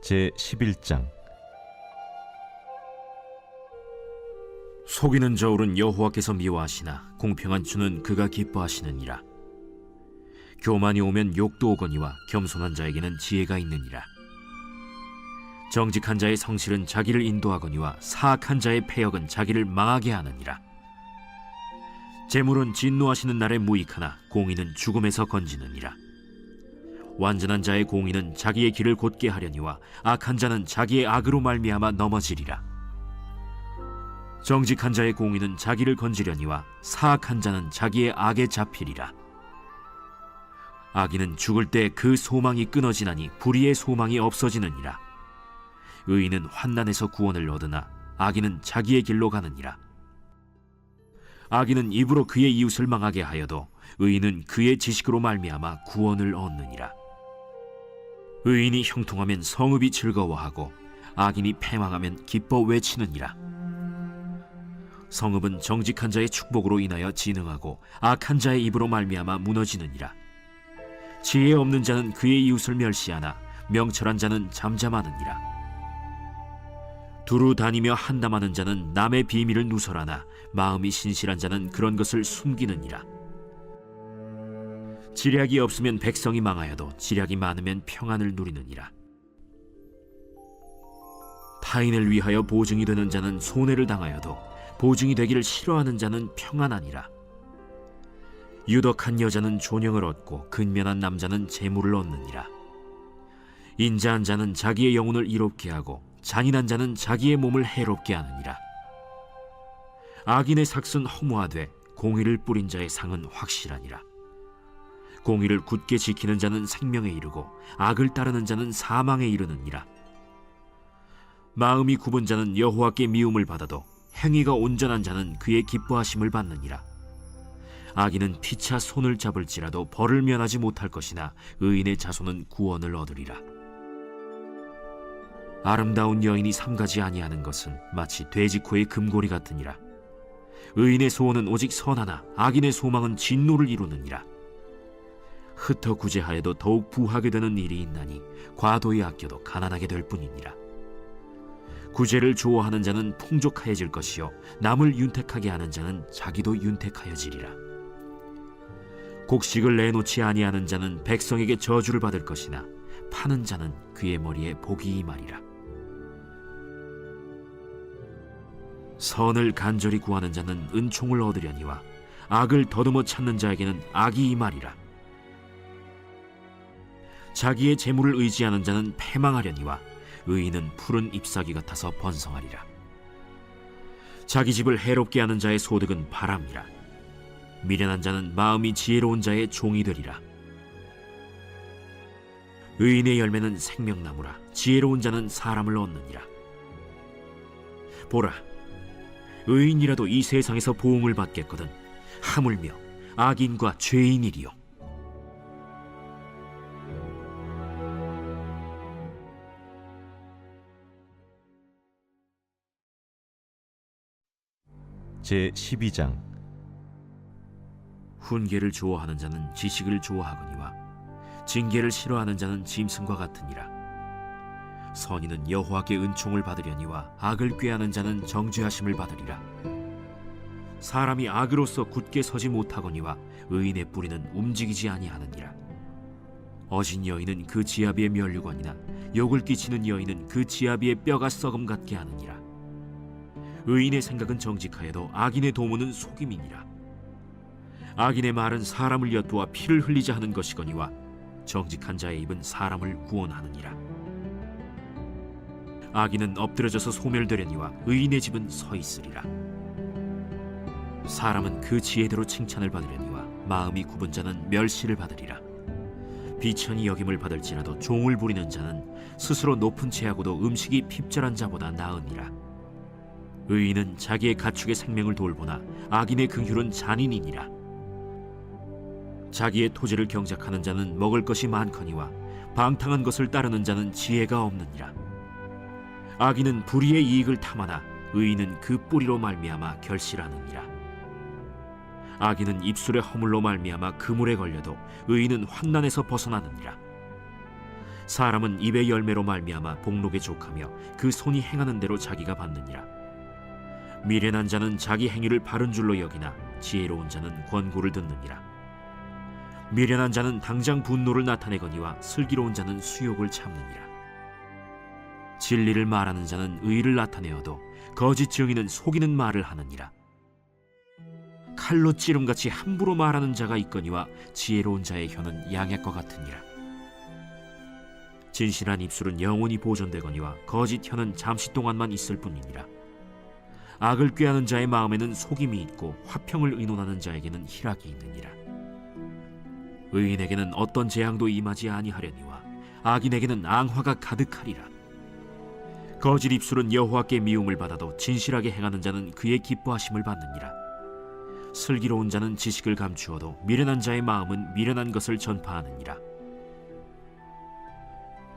제11장. 속이는 저울은 여호와께서 미워하시나 공평한 주는 그가 기뻐하시느니라. 교만이 오면 욕도 오거니와 겸손한 자에게는 지혜가 있느니라. 정직한 자의 성실은 자기를 인도하거니와 사악한 자의 패역은 자기를 망하게 하느니라. 재물은 진노하시는 날에 무익하나 공의는 죽음에서 건지느니라. 완전한 자의 공의는 자기의 길을 곧게 하려니와 악한 자는 자기의 악으로 말미암아 넘어지리라. 정직한 자의 공의는 자기를 건지려니와 사악한 자는 자기의 악에 잡히리라. 악인은 죽을 때 그 소망이 끊어지나니 불의의 소망이 없어지느니라. 의인은 환난에서 구원을 얻으나 악인은 자기의 길로 가느니라. 악인은 입으로 그의 이웃을 망하게 하여도 의인은 그의 지식으로 말미암아 구원을 얻느니라. 의인이 형통하면 성읍이 즐거워하고 악인이 패망하면 기뻐 외치느니라. 성읍은 정직한 자의 축복으로 인하여 진흥하고 악한 자의 입으로 말미암아 무너지느니라. 지혜 없는 자는 그의 이웃을 멸시하나 명철한 자는 잠잠하느니라. 두루 다니며 한담하는 자는 남의 비밀을 누설하나 마음이 신실한 자는 그런 것을 숨기느니라. 지략이 없으면 백성이 망하여도 지략이 많으면 평안을 누리느니라. 타인을 위하여 보증이 되는 자는 손해를 당하여도 보증이 되기를 싫어하는 자는 평안하니라. 유덕한 여자는 존영을 얻고 근면한 남자는 재물을 얻느니라. 인자한 자는 자기의 영혼을 이롭게 하고 잔인한 자는 자기의 몸을 해롭게 하느니라. 악인의 삭은 허무하되 공의를 뿌린 자의 상은 확실하니라. 공의를 굳게 지키는 자는 생명에 이르고 악을 따르는 자는 사망에 이르느니라. 마음이 굽은 자는 여호와께 미움을 받아도 행위가 온전한 자는 그의 기뻐하심을 받느니라. 악인은 피차 손을 잡을지라도 벌을 면하지 못할 것이나 의인의 자손은 구원을 얻으리라. 아름다운 여인이 삼가지 아니하는 것은 마치 돼지코의 금고리 같으니라. 의인의 소원은 오직 선하나 악인의 소망은 진노를 이루느니라. 흩어 구제하여도 더욱 부하게 되는 일이 있나니 과도히 아껴도 가난하게 될 뿐이니라. 구제를 좋아하는 자는 풍족하여질 것이요 남을 윤택하게 하는 자는 자기도 윤택하여지리라. 곡식을 내놓지 아니하는 자는 백성에게 저주를 받을 것이나 파는 자는 그의 머리에 복이 임하리라. 선을 간절히 구하는 자는 은총을 얻으려니와 악을 더듬어 찾는 자에게는 악이 임하리라. 자기의 재물을 의지하는 자는 패망하려니와 의인은 푸른 잎사귀 같아서 번성하리라. 자기 집을 해롭게 하는 자의 소득은 바람이라. 미련한 자는 마음이 지혜로운 자의 종이 되리라. 의인의 열매는 생명나무라. 지혜로운 자는 사람을 얻느니라. 보라, 의인이라도 이 세상에서 보응을 받겠거든 하물며 악인과 죄인이리요. 제12장. 훈계를 좋아하는 자는 지식을 좋아하거니와 징계를 싫어하는 자는 짐승과 같으니라. 선인은 여호와께 은총을 받으려니와 악을 꾀하는 자는 정죄하심을 받으리라. 사람이 악으로서 굳게 서지 못하거니와 의인의 뿌리는 움직이지 아니하느니라. 어진 여인은 그 지아비의 면류관이나 욕을 끼치는 여인은 그 지아비의 뼈가 썩음 같게 하느니라. 의인의 생각은 정직하여도 악인의 도모는 속임이니라. 악인의 말은 사람을 엿보아 피를 흘리자 하는 것이거니와 정직한 자의 입은 사람을 구원하느니라. 악인은 엎드려져서 소멸되려니와 의인의 집은 서 있으리라. 사람은 그 지혜대로 칭찬을 받으려니와 마음이 굽은 자는 멸시를 받으리라. 비천히 여김을 받을지라도 종을 부리는 자는 스스로 높은 채하고도 음식이 핍절한 자보다 나으니라. 의인은 자기의 가축의 생명을 돌보나 악인의 긍휼은 잔인이니라. 자기의 토지를 경작하는 자는 먹을 것이 많거니와 방탕한 것을 따르는 자는 지혜가 없느니라. 악인은 불의의 이익을 탐하나 의인은 그 뿌리로 말미암아 결실하느니라. 악인은 입술의 허물로 말미암아 그물에 걸려도 의인은 환난에서 벗어나느니라. 사람은 입의 열매로 말미암아 복록에 족하며 그 손이 행하는 대로 자기가 받느니라. 미련한 자는 자기 행위를 바른 줄로 여기나 지혜로운 자는 권고를 듣느니라. 미련한 자는 당장 분노를 나타내거니와 슬기로운 자는 수욕을 참느니라. 진리를 말하는 자는 의를 나타내어도 거짓 증인은 속이는 말을 하느니라. 칼로 찌름같이 함부로 말하는 자가 있거니와 지혜로운 자의 혀는 양약과 같으니라. 진실한 입술은 영원히 보존되거니와 거짓 혀는 잠시 동안만 있을 뿐이니라. 악을 꾀하는 자의 마음에는 속임이 있고 화평을 의논하는 자에게는 희락이 있느니라. 의인에게는 어떤 재앙도 임하지 아니하려니와 악인에게는 앙화가 가득하리라. 거짓 입술은 여호와께 미움을 받아도 진실하게 행하는 자는 그의 기뻐하심을 받느니라. 슬기로운 자는 지식을 감추어도 미련한 자의 마음은 미련한 것을 전파하느니라.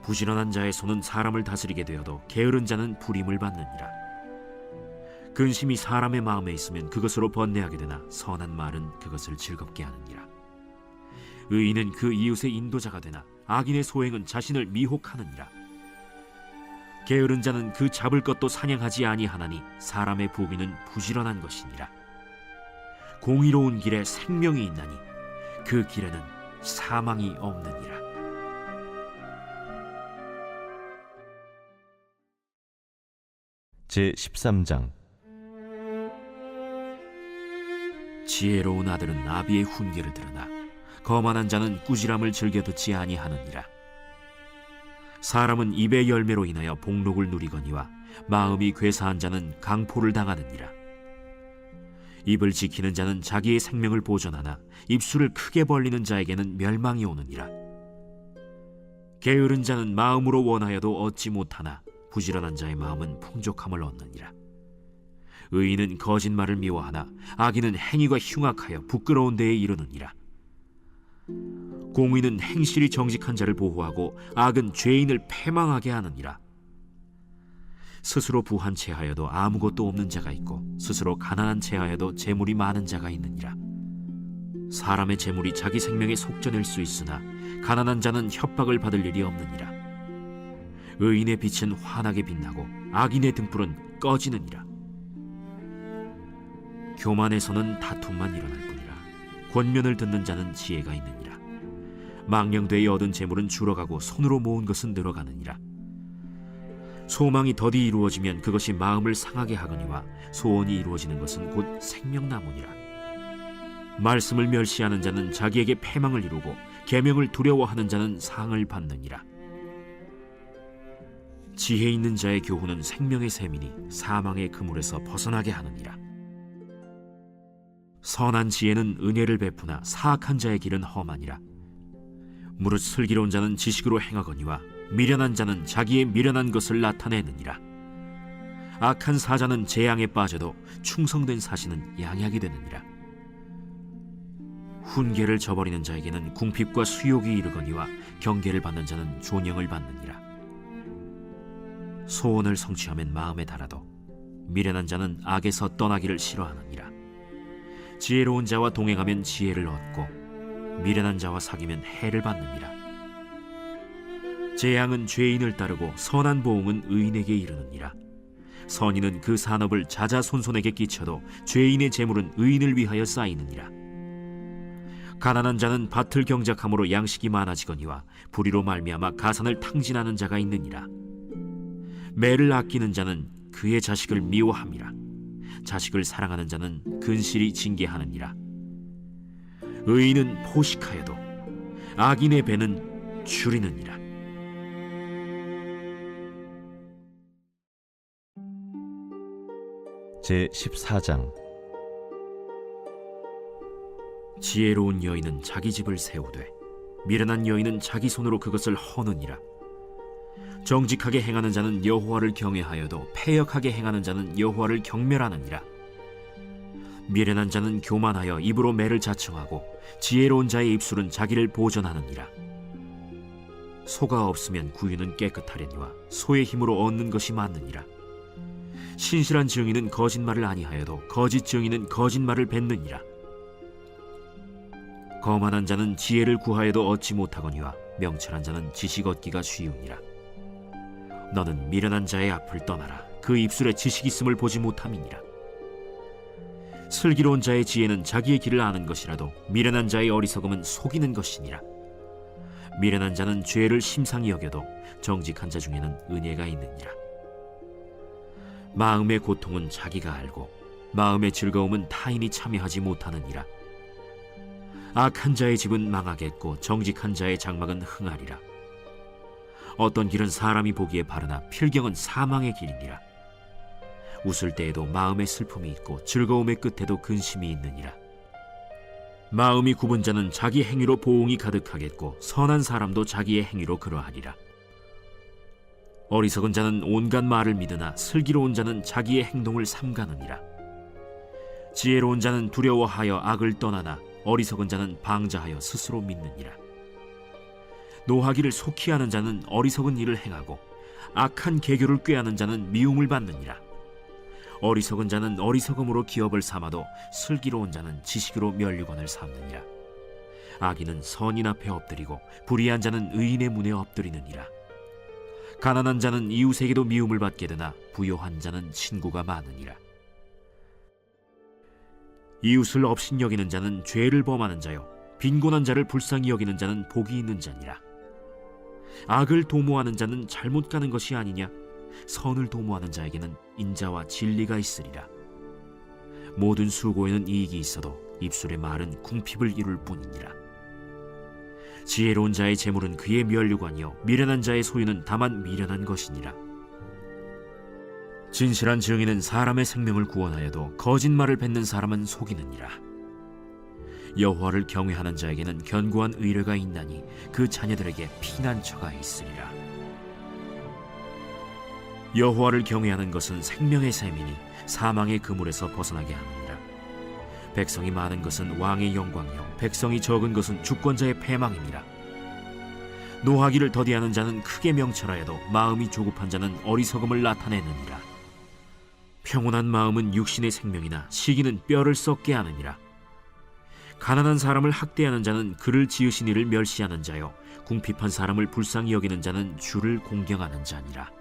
부지런한 자의 손은 사람을 다스리게 되어도 게으른 자는 불임을 받느니라. 근심이 사람의 마음에 있으면 그것으로 번뇌하게 되나 선한 말은 그것을 즐겁게 하느니라. 의인은 그 이웃의 인도자가 되나 악인의 소행은 자신을 미혹하느니라. 게으른 자는 그 잡을 것도 사냥하지 아니하나니 사람의 부귀는 부지런한 것이니라. 공의로운 길에 생명이 있나니 그 길에는 사망이 없느니라. 제13장. 지혜로운 아들은 아비의 훈계를 들으나 거만한 자는 꾸지람을 즐겨 듣지 아니하느니라. 사람은 입의 열매로 인하여 복록을 누리거니와 마음이 괴사한 자는 강포를 당하느니라. 입을 지키는 자는 자기의 생명을 보존하나 입술을 크게 벌리는 자에게는 멸망이 오느니라. 게으른 자는 마음으로 원하여도 얻지 못하나 부지런한 자의 마음은 풍족함을 얻느니라. 의인은 거짓말을 미워하나 악인은 행위가 흉악하여 부끄러운 데에 이르느니라. 공의는 행실이 정직한 자를 보호하고 악은 죄인을 패망하게 하느니라. 스스로 부한 채하여도 아무것도 없는 자가 있고 스스로 가난한 채하여도 재물이 많은 자가 있느니라. 사람의 재물이 자기 생명에 속전일 수 있으나 가난한 자는 협박을 받을 일이 없느니라. 의인의 빛은 환하게 빛나고 악인의 등불은 꺼지느니라. 교만에서는 다툼만 일어날 뿐이라. 권면을 듣는 자는 지혜가 있느니라. 망령되이 얻은 재물은 줄어가고 손으로 모은 것은 늘어가느니라. 소망이 더디 이루어지면 그것이 마음을 상하게 하거니와 소원이 이루어지는 것은 곧 생명나무니라. 말씀을 멸시하는 자는 자기에게 패망을 이루고 계명을 두려워하는 자는 상을 받느니라. 지혜 있는 자의 교훈은 생명의 샘이니 사망의 그물에서 벗어나게 하느니라. 선한 지혜는 은혜를 베푸나 사악한 자의 길은 험하니라. 무릇 슬기로운 자는 지식으로 행하거니와 미련한 자는 자기의 미련한 것을 나타내느니라. 악한 사자는 재앙에 빠져도 충성된 사신은 양약이 되느니라. 훈계를 저버리는 자에게는 궁핍과 수욕이 이르거니와 경계를 받는 자는 존영을 받느니라. 소원을 성취하면 마음에 달아도 미련한 자는 악에서 떠나기를 싫어하느니라. 지혜로운 자와 동행하면 지혜를 얻고 미련한 자와 사귀면 해를 받느니라. 재앙은 죄인을 따르고 선한 보응은 의인에게 이르느니라. 선인은 그 산업을 자자손손에게 끼쳐도 죄인의 재물은 의인을 위하여 쌓이느니라. 가난한 자는 밭을 경작함으로 양식이 많아지거니와 불의로 말미암아 가산을 탕진하는 자가 있느니라. 매를 아끼는 자는 그의 자식을 미워함이라. 자식을 사랑하는 자는 근실이 징계하느니라. 의인은 포식하여도 악인의 배는 줄이느니라. 제14장. 지혜로운 여인은 자기 집을 세우되 미련한 여인은 자기 손으로 그것을 허느니라. 정직하게 행하는 자는 여호와를 경외하여도 패역하게 행하는 자는 여호와를 경멸하느니라. 미련한 자는 교만하여 입으로 매를 자청하고 지혜로운 자의 입술은 자기를 보전하느니라. 소가 없으면 구유는 깨끗하려니와 소의 힘으로 얻는 것이 많느니라. 신실한 증인은 거짓말을 아니하여도 거짓 증인은 거짓말을 뱉느니라. 거만한 자는 지혜를 구하여도 얻지 못하거니와 명철한 자는 지식 얻기가 쉬우니라. 너는 미련한 자의 앞을 떠나라. 그 입술에 지식 있음을 보지 못함이니라. 슬기로운 자의 지혜는 자기의 길을 아는 것이라도 미련한 자의 어리석음은 속이는 것이니라. 미련한 자는 죄를 심상히 여겨도 정직한 자 중에는 은혜가 있느니라. 마음의 고통은 자기가 알고 마음의 즐거움은 타인이 참여하지 못하느니라. 악한 자의 집은 망하겠고 정직한 자의 장막은 흥하리라. 어떤 길은 사람이 보기에 바르나 필경은 사망의 길이니라. 웃을 때에도 마음의 슬픔이 있고 즐거움의 끝에도 근심이 있느니라. 마음이 굽은 자는 자기 행위로 보응이 가득하겠고 선한 사람도 자기의 행위로 그러하리라. 어리석은 자는 온갖 말을 믿으나 슬기로운 자는 자기의 행동을 삼가느니라. 지혜로운 자는 두려워하여 악을 떠나나 어리석은 자는 방자하여 스스로 믿느니라. 노하기를 속히 하는 자는 어리석은 일을 행하고 악한 계교를 꾀하는 자는 미움을 받느니라. 어리석은 자는 어리석음으로 기업을 삼아도 슬기로운 자는 지식으로 면류관을 삼느니라. 악인은 선인 앞에 엎드리고 불의한 자는 의인의 문에 엎드리느니라. 가난한 자는 이웃에게도 미움을 받게 되나 부요한 자는 친구가 많으니라. 이웃을 업신여기는 자는 죄를 범하는 자요 빈곤한 자를 불쌍히 여기는 자는 복이 있는 자니라. 악을 도모하는 자는 잘못 가는 것이 아니냐? 선을 도모하는 자에게는 인자와 진리가 있으리라. 모든 수고에는 이익이 있어도 입술의 말은 궁핍을 이룰 뿐이니라. 지혜로운 자의 재물은 그의 면류관이요 미련한 자의 소유는 다만 미련한 것이니라. 진실한 증인은 사람의 생명을 구원하여도 거짓말을 뱉는 사람은 속이느니라. 여호와를 경외하는 자에게는 견고한 의뢰가 있나니 그 자녀들에게 피난처가 있으리라. 여호와를 경외하는 것은 생명의 샘이니 사망의 그물에서 벗어나게 하느니라. 백성이 많은 것은 왕의 영광이요 백성이 적은 것은 주권자의 패망이니라. 노하기를 더디하는 자는 크게 명철하여도 마음이 조급한 자는 어리석음을 나타내느니라. 평온한 마음은 육신의 생명이나 시기는 뼈를 썩게 하느니라. 가난한 사람을 학대하는 자는 그를 지으신 이를 멸시하는 자요 궁핍한 사람을 불쌍히 여기는 자는 주를 공경하는 자니라.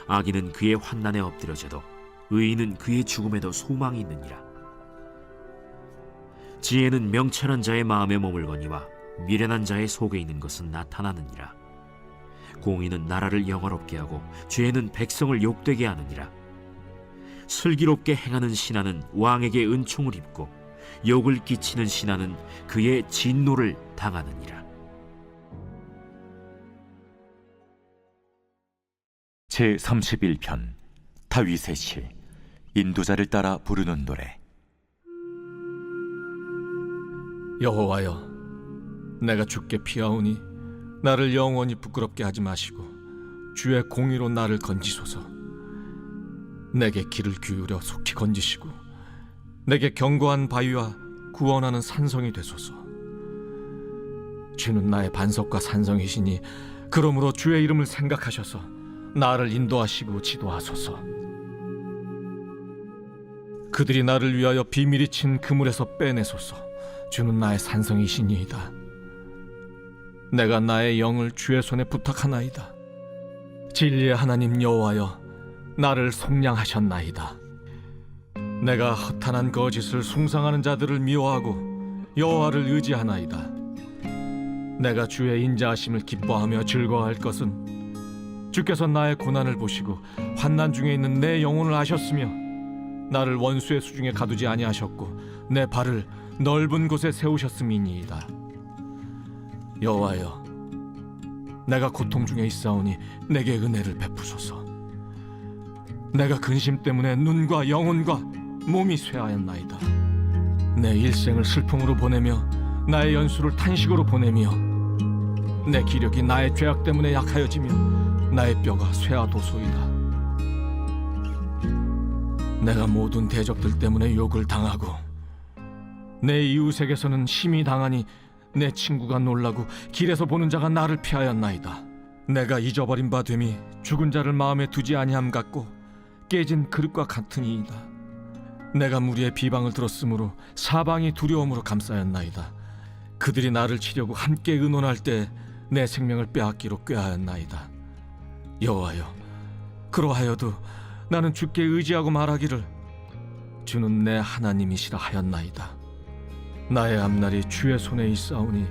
악인은 그의 환난에 엎드려져도 의인은 그의 죽음에도 소망이 있느니라. 지혜는 명철한 자의 마음에 머물거니와 미련한 자의 속에 있는 것은 나타나느니라. 공의는 나라를 영화롭게 하고 죄는 백성을 욕되게 하느니라. 슬기롭게 행하는 신하는 왕에게 은총을 입고 욕을 끼치는 신하는 그의 진노를 당하느니라. 제31편 다윗의 시. 인도자를 따라 부르는 노래. 여호와여, 내가 주께 피하오니 나를 영원히 부끄럽게 하지 마시고 주의 공의로 나를 건지소서. 내게 귀를 기울여 속히 건지시고 내게 견고한 바위와 구원하는 산성이 되소서. 주는 나의 반석과 산성이시니 그러므로 주의 이름을 생각하셔서 나를 인도하시고 지도하소서. 그들이 나를 위하여 비밀이 친 그물에서 빼내소서. 주는 나의 산성이시니이다. 내가 나의 영을 주의 손에 부탁하나이다. 진리의 하나님 여호와여, 나를 속량하셨나이다. 내가 허탄한 거짓을 숭상하는 자들을 미워하고 여호와를 의지하나이다. 내가 주의 인자하심을 기뻐하며 즐거워할 것은 주께서 나의 고난을 보시고 환난 중에 있는 내 영혼을 아셨으며 나를 원수의 수중에 가두지 아니하셨고 내 발을 넓은 곳에 세우셨음이니이다. 여호와여, 내가 고통 중에 있사오니 내게 은혜를 베푸소서. 내가 근심 때문에 눈과 영혼과 몸이 쇠하였나이다. 내 일생을 슬픔으로 보내며 나의 연수를 탄식으로 보내며 내 기력이 나의 죄악 때문에 약하여지며 나의 뼈가 쇠하도소이다. 내가 모든 대적들 때문에 욕을 당하고 내 이웃에게서는 심히 당하니 내 친구가 놀라고 길에서 보는 자가 나를 피하였나이다. 내가 잊어버린 바 됨이 죽은 자를 마음에 두지 아니함 같고 깨진 그릇과 같으니이다. 내가 무리의 비방을 들었으므로 사방이 두려움으로 감싸였나이다. 그들이 나를 치려고 함께 의논할 때 내 생명을 빼앗기로 꾀하였나이다. 여호와여, 그러하여도 나는 주께 의지하고 말하기를 주는 내 하나님이시라 하였나이다. 나의 앞날이 주의 손에 있사오니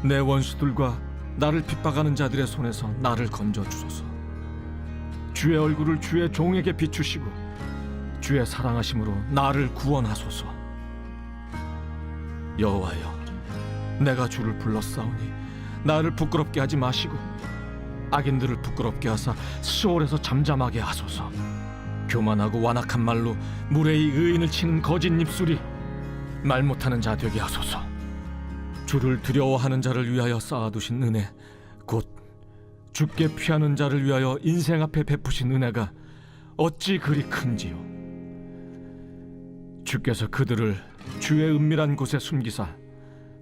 내 원수들과 나를 핍박하는 자들의 손에서 나를 건져 주소서. 주의 얼굴을 주의 종에게 비추시고 주의 사랑하심으로 나를 구원하소서. 여호와여, 내가 주를 불렀사오니 나를 부끄럽게 하지 마시고 악인들을 부끄럽게 하사 시올에서 잠잠하게 하소서. 교만하고 완악한 말로 무례히 의인을 치는 거짓 입술이 말 못하는 자 되게 하소서. 주를 두려워하는 자를 위하여 쌓아두신 은혜, 곧 주께 피하는 자를 위하여 인생 앞에 베푸신 은혜가 어찌 그리 큰지요. 주께서 그들을 주의 은밀한 곳에 숨기사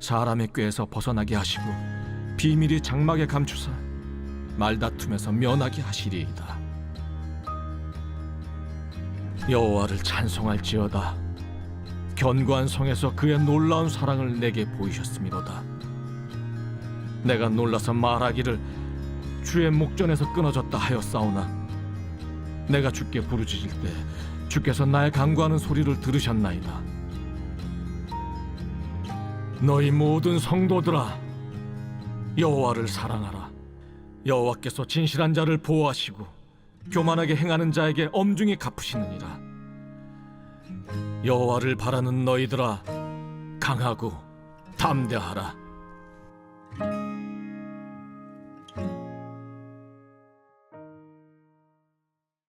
사람의 꾀에서 벗어나게 하시고 비밀이 장막에 감추사 말다툼에서 면하게 하시리이다. 여호와를 찬송할지어다. 견고한 성에서 그의 놀라운 사랑을 내게 보이셨음이로다. 내가 놀라서 말하기를 주의 목전에서 끊어졌다 하였사오나 내가 주께 부르짖을 때 주께서 나의 간구하는 소리를 들으셨나이다. 너희 모든 성도들아, 여호와를 사랑하라. 여호와께서 진실한 자를 보호하시고 교만하게 행하는 자에게 엄중히 갚으시느니라. 여호와를 바라는 너희들아, 강하고 담대하라.